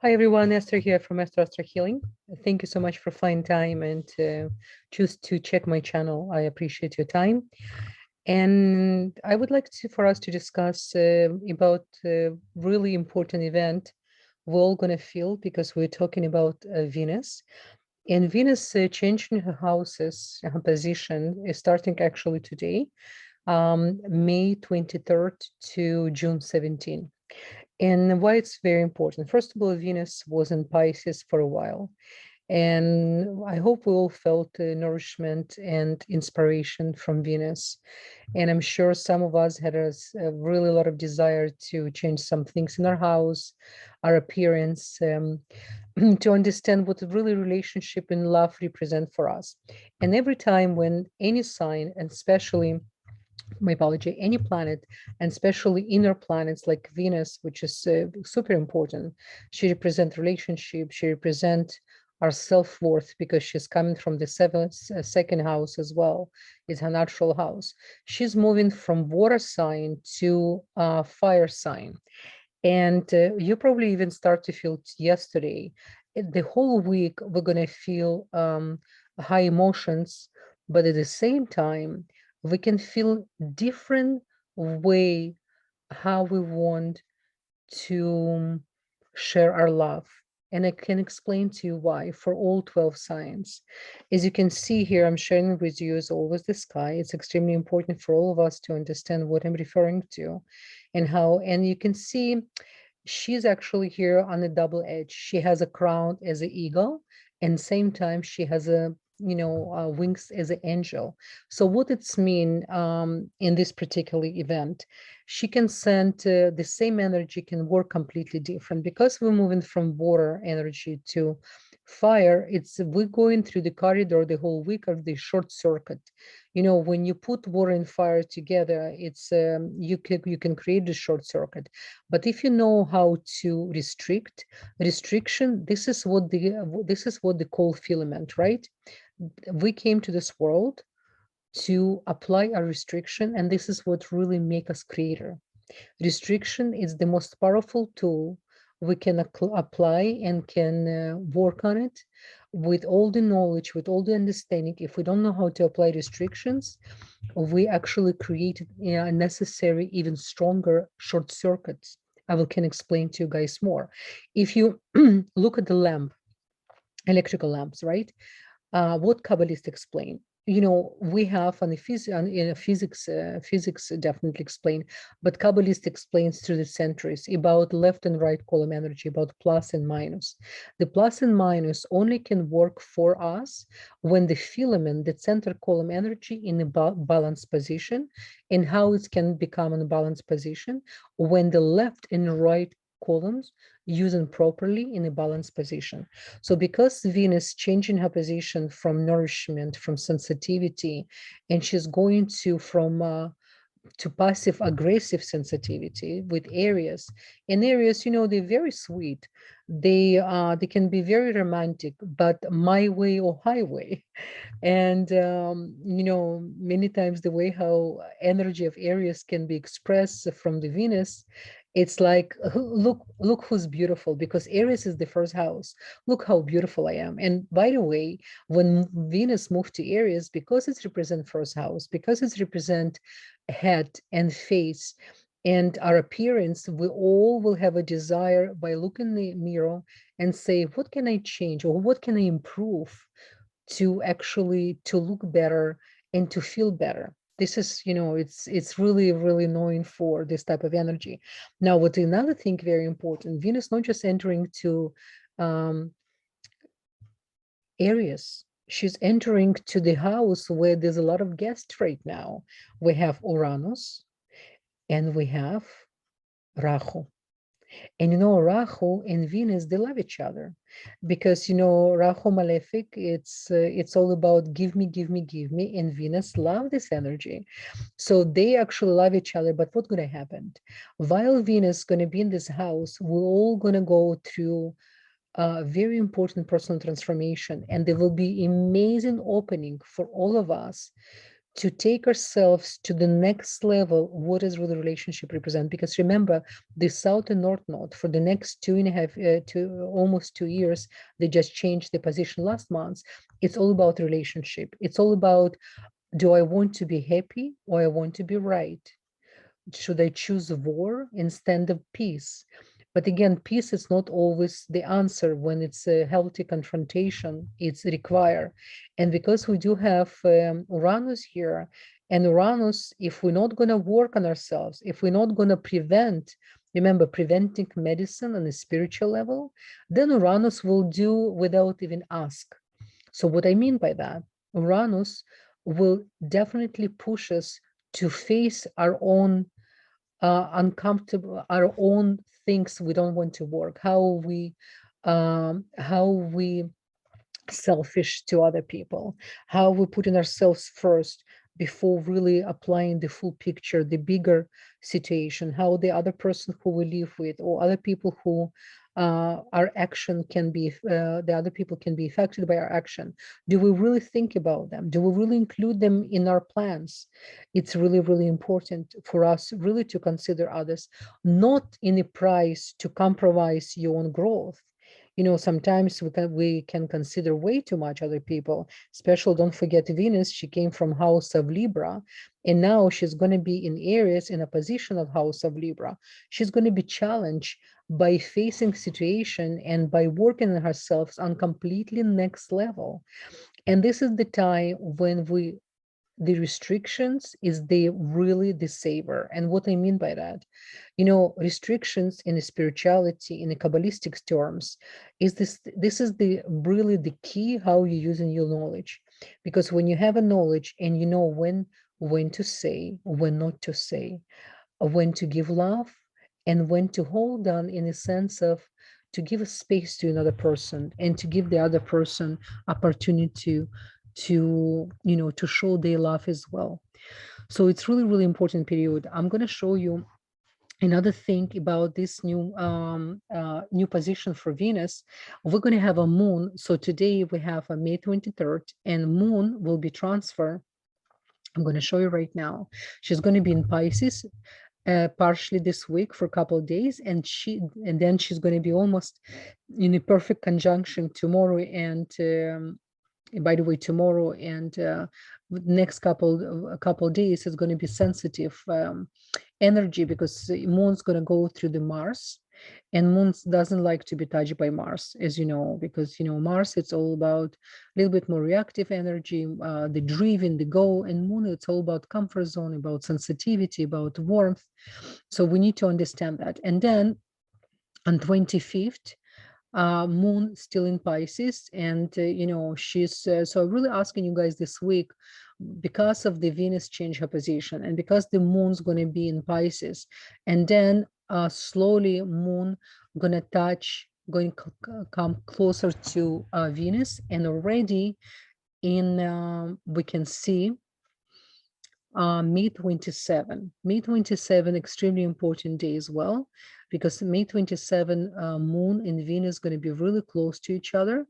Hi everyone, Esther here from Esther-Astro-Healing. Thank you so much for finding time and choose to check my channel. I appreciate your time. And I would like for us to discuss about a really important event we're all going to feel because we're talking about Venus. And Venus changing her houses, her position is starting actually today, May 23rd to June 17th. And why it's very important. First of all, Venus was in Pisces for a while. And I hope we all felt nourishment and inspiration from Venus. And I'm sure some of us had a really lot of desire to change some things in our house, our appearance, to understand what really relationship and love represent for us. And every time when any sign, and especially my apology, any planet, and especially inner planets like Venus, which is super important. She represents relationship. She represents our self-worth because she's coming from the second house as well. It's her natural house. She's moving from water sign to fire sign. And you probably even start to feel yesterday. The whole week, we're going to feel high emotions, but at the same time, we can feel different way how we want to share our love. And I can explain to you why for all 12 signs. As you can see here, I'm sharing with you as always the sky. It's extremely important for all of us to understand what I'm referring to and how, and you can see she's actually here on a double edge. She has a crown as an eagle, and same time she has a wings as an angel. So what it's mean in this particular event? She can send the same energy can work completely different because we're moving from water energy to fire. It's we're going through the corridor the whole week of the short circuit. When you put water and fire together, it's you can create the short circuit. But if you know how to restriction, this is what they call filament, right? We came to this world to apply a restriction, and this is what really make us creator. Restriction is the most powerful tool we can apply and can work on it with all the knowledge, with all the understanding. If we don't know how to apply restrictions, we actually create necessary, even stronger short circuits. Can explain to you guys more. If you look at the lamp, electrical lamps, right? What Kabbalists explain. We have on in physics definitely explain, but Kabbalist explains through the centuries about left and right column energy, about plus and minus. The plus and minus only can work for us when the filament, the center column energy in a balanced position, and how it can become in a balanced position when the left and right columns using properly in a balanced position. So because Venus changing her position from nourishment, from sensitivity, and she's going to passive aggressive sensitivity with Aries. And Aries, they're very sweet. They can be very romantic, but my way or highway. And many times the way how energy of Aries can be expressed from the Venus, it's like, look who's beautiful, because Aries is the first house. Look how beautiful I am. And by the way, when Venus moved to Aries, because it's represent first house, because it's represent head and face and our appearance, we all will have a desire by looking in the mirror and say, what can I change or what can I improve to actually to look better and to feel better? This is, it's really, really known for this type of energy. Now, what's another thing very important, Venus not just entering to Aries, she's entering to the house where there's a lot of guests right now. We have Uranus and we have Rahu. And Rahu and Venus, they love each other because Rahu malefic, it's all about give me, give me, give me, and Venus love this energy. So they actually love each other. But what's gonna happen? While Venus is gonna be in this house, we're all gonna go through a very important personal transformation, and there will be amazing opening for all of us to take ourselves to the next level. What does really relationship represent? Because remember, the South and North Node for the next 2.5 to almost 2 years, they just changed the position last month. It's all about relationship. It's all about, do I want to be happy or I want to be right? Should I choose war instead of peace? But again, peace is not always the answer when it's a healthy confrontation. It's required. And because we do have Uranus here, and Uranus, if we're not going to work on ourselves, if we're not going to prevent, remember, preventing medicine on a spiritual level, then Uranus will do without even ask. So what I mean by that, Uranus will definitely push us to face our own uncomfortable, our own things we don't want to work, how we selfish to other people, how we put in ourselves first before really applying the full picture, the bigger situation, how the other person who we live with or other people who our action can be, the other people can be affected by our action. Do we really think about them? Do we really include them in our plans? It's really, really important for us really to consider others, not in a price to compromise your own growth. Sometimes we can consider way too much other people. Especially, don't forget Venus. She came from House of Libra, and now she's going to be in Aries in a position of House of Libra. She's going to be challenged by facing situation and by working on herself on completely next level. And this is the time when the restrictions is the really the saver. And what I mean by that, restrictions in the spirituality, in the Kabbalistic terms, is this is the really the key how you're using your knowledge. Because when you have a knowledge and you know when to say, when not to say, when to give love, and when to hold on, in a sense of to give a space to another person and to give the other person opportunity to show their love as well. So it's really, really important period. I'm going to show you another thing about this new position for Venus. We're going to have a moon. So today we have a May 23rd, and moon will be transferred. I'm going to show you right now. She's going to be in Pisces partially this week for a couple of days, and then she's going to be almost in a perfect conjunction tomorrow and by the way, tomorrow and next couple days is going to be sensitive energy, because the moon's going to go through the Mars, and moon doesn't like to be touched by Mars, as you know, because Mars, it's all about a little bit more reactive energy, the driven, the go, and moon, it's all about comfort zone, about sensitivity, about warmth. So we need to understand that. And then on 25th, moon still in Pisces, and she's so really asking you guys this week, because of the Venus change her position and because the moon's going to be in Pisces, and then slowly moon going to come closer to Venus, and already in we can see May 27. May 27, extremely important day as well, because May 27, moon and Venus going to be really close to each other.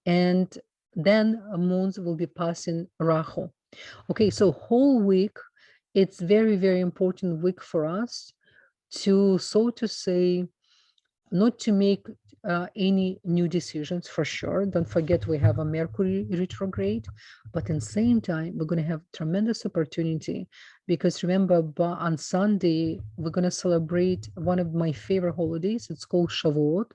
And then moons will be passing Rahu. Okay, so whole week, it's very, very important week for us to, so to say, not to make any new decisions for sure. Don't forget we have a Mercury retrograde, but in the same time, we're going to have tremendous opportunity, because remember, on Sunday, we're going to celebrate one of my favorite holidays. It's called Shavuot.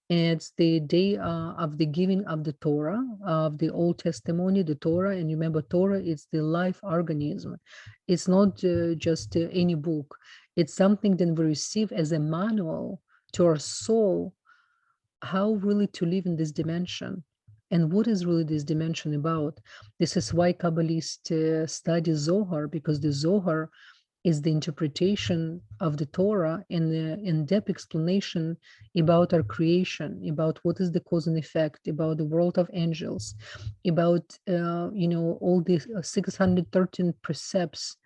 It's the day of the giving of the Torah, of the Old Testimony, the Torah. And remember, Torah is the life organism. It's not just any book. It's something that we receive as a manual to our soul, how really to live in this dimension. And what is really this dimension about? This is why Kabbalists study Zohar, because the Zohar is the interpretation of the Torah and the in-depth explanation about our creation, about what is the cause and effect, about the world of angels, about all these 613 precepts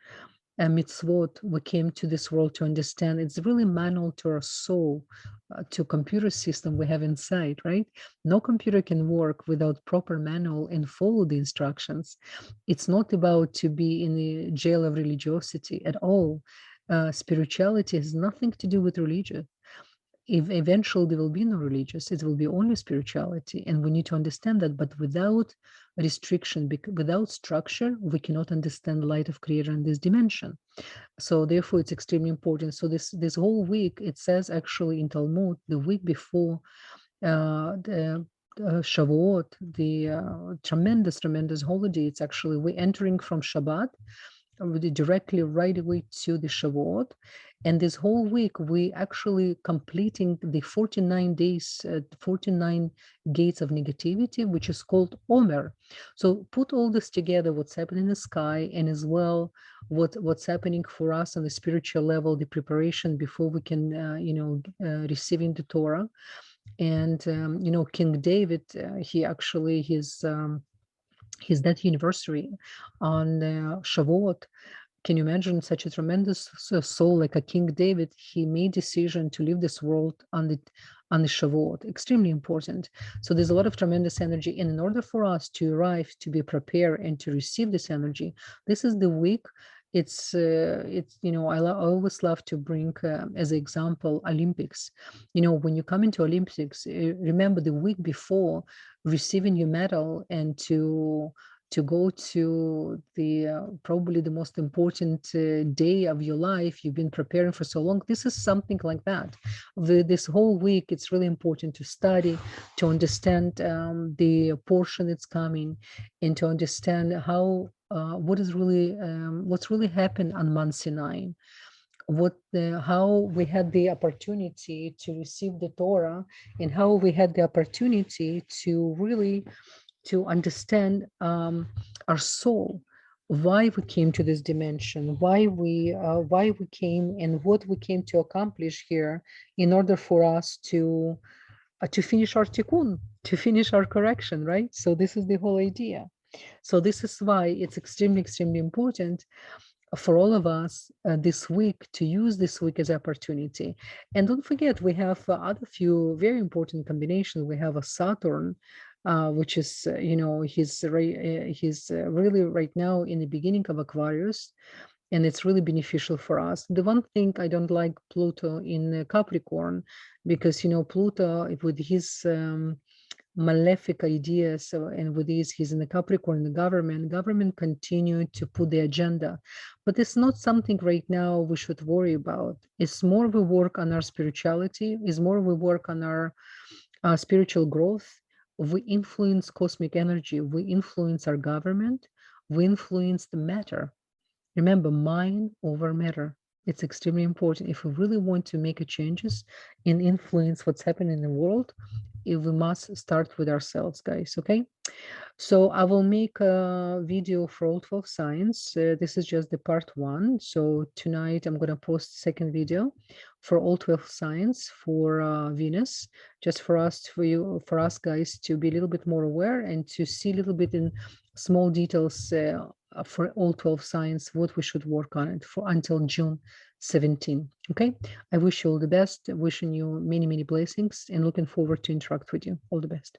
mitzvot we came to this world to understand. It's really manual to our soul, to computer system we have inside, right? No computer can work without proper manual and follow the instructions. It's not about to be in the jail of religiosity at all. Spirituality has nothing to do with religion. If eventually there will be no religious, it will be only spirituality, and we need to understand that. But without restriction, without structure, we cannot understand the light of creator in this dimension. So therefore it's extremely important. So this whole week, it says actually in Talmud, the week before the Shavuot, the tremendous holiday, it's actually we're entering from Shabbat directly right away to the Shavuot. And this whole week, we actually completing the 49 days, 49 gates of negativity, which is called Omer. So put all this together, what's happening in the sky, and as well, what's happening for us on the spiritual level, the preparation before we can, receiving the Torah. And, King David, he actually, his death anniversary on Shavuot. Can you imagine such a tremendous soul like a King David? He made decision to leave this world on the Shavuot. Extremely important. So there's a lot of tremendous energy. And in order for us to arrive, to be prepared, and to receive this energy, this is the week. It's I always love to bring as an example Olympics. When you come into Olympics, remember the week before receiving your medal and to go to the probably the most important day of your life. You've been preparing for so long. This is something like that. This whole week, it's really important to study, to understand the portion that's coming, and to understand how what's really happened on Mount Sinai. How we had the opportunity to receive the Torah, and how we had the opportunity to really to understand our soul, why we came to this dimension, why we came, and what we came to accomplish here, in order for us to finish our tikkun, to finish our correction, right? So this is the whole idea. So this is why it's extremely important for all of us this week, to use this week as opportunity. And don't forget, we have other few very important combinations. We have a Saturn, which is he's really right now in the beginning of Aquarius, and it's really beneficial for us. The one thing I don't like Pluto in Capricorn, because Pluto with his malefic ideas. So, and with this, he's in the Capricorn, the government continued to put the agenda, but it's not something right now we should worry about. It's more we work on our spirituality, is more we work on our spiritual growth. We influence cosmic energy, we influence our government, we influence the matter. Remember, mind over matter. It's extremely important. If we really want to make a changes and influence what's happening in the world, we must start with ourselves, guys, okay? So I will make a video for all 12 signs. This is just the part 1. So tonight I'm going to post second video for all 12 signs for Venus, just for us guys to be a little bit more aware and to see a little bit in small details for all 12 signs, what we should work on it for until June 17. Okay, I wish you all the best, wishing you many blessings, and looking forward to interact with you. All the best.